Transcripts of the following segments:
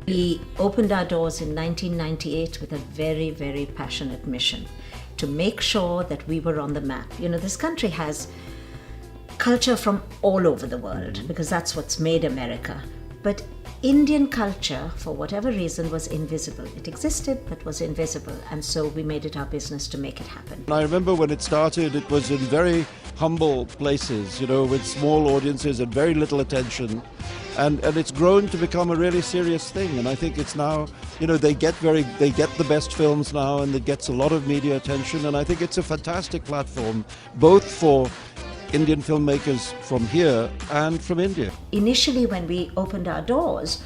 We opened our doors in 1998 with a very, very passionate mission to make sure that we were on the map. You know, this country has culture from all over the world because that's what's made America. But Indian culture, for whatever reason, was invisible. It existed, but was invisible. And so we made it our business to make it happen. I remember when it started, it was in very humble places, you know, with small audiences and very little attention. And it's grown to become a really serious thing. And I think it's now, you know, they get the best films now, and it gets a lot of media attention. And I think it's a fantastic platform, both for Indian filmmakers from here and from India. Initially, when we opened our doors,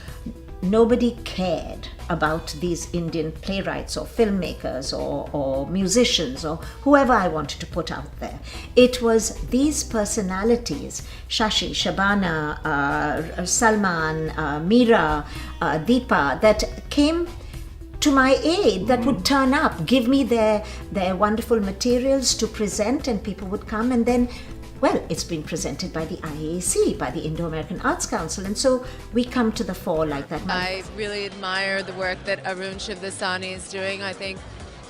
nobody cared about these Indian playwrights or filmmakers or musicians or whoever I wanted to put out there. It was these personalities, Shashi, Shabana, Salman, Mira, Deepa, that came to my aid, that would turn up, give me their wonderful materials to present, and people would come, and then, well, it's been presented by the IAAC, by the Indo-American Arts Council, and so we come to the fore like that. I really admire the work that Arun Shivdasani is doing. I think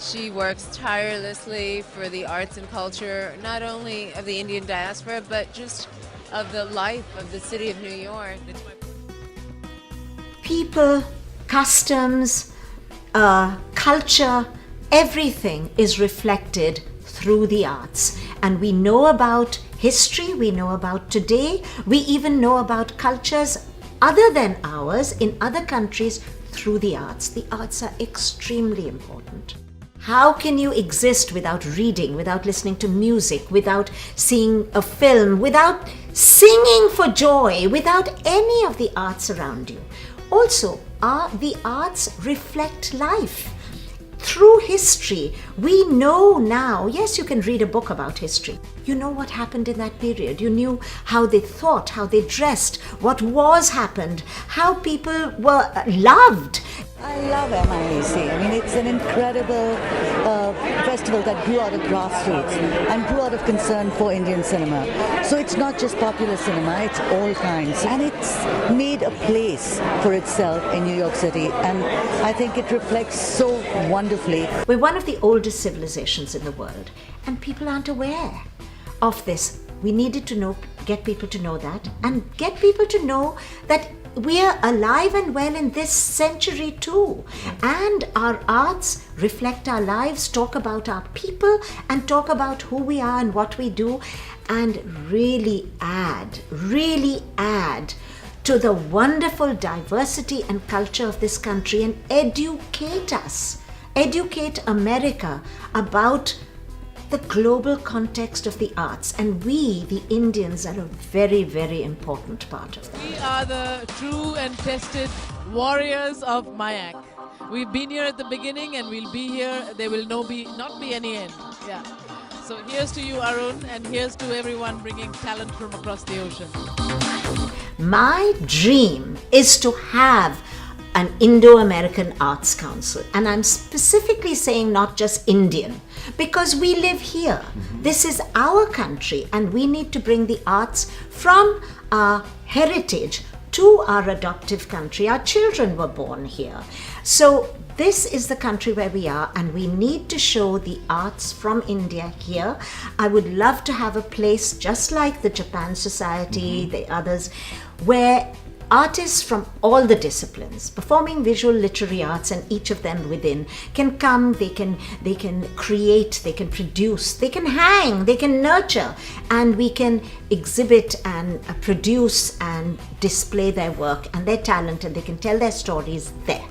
she works tirelessly for the arts and culture, not only of the Indian diaspora, but just of the life of the city of New York. People, customs, culture, everything is reflected through the arts. And we know about history, we know about today, we even know about cultures other than ours in other countries through the arts. The arts are extremely important. How can you exist without reading, without listening to music, without seeing a film, without singing for joy, without any of the arts around you? Also, the arts reflect life. Through history, we know now, yes, you can read a book about history. You know what happened in that period. You knew how they thought, how they dressed, what wars happened, how people were loved. I love MIAC. I mean, it's an incredible festival that grew out of grassroots and grew out of concern for Indian cinema. So it's not just popular cinema, it's all kinds. And it's made a place for itself in New York City. And I think it reflects so wonderfully. We're one of the oldest civilizations in the world, and people aren't aware of this. We needed to get people to know that, and get people to know that we are alive and well in this century too. And our arts reflect our lives, talk about our people, and talk about who we are and what we do, and really add to the wonderful diversity and culture of this country, and educate America about the global context of the arts. And we, the Indians, are a very, very important part of that. We are the true and tested warriors of IAAC. We've been here at the beginning and we'll be here. There will not be any end. Yeah. So here's to you, Arun, and here's to everyone bringing talent from across the ocean. My dream is to have an Indo-American Arts Council. And I'm specifically saying not just Indian, because we live here. This is our country, and we need to bring the arts from our heritage to our adoptive country. Our children were born here. So this is the country where we are, and we need to show the arts from India here. I would love to have a place just like the Japan Society, the others, where artists from all the disciplines, performing visual, literary arts, and each of them within, can come, they can create, they can produce, they can hang, they can nurture, and we can exhibit and produce and display their work and their talent, and they can tell their stories there.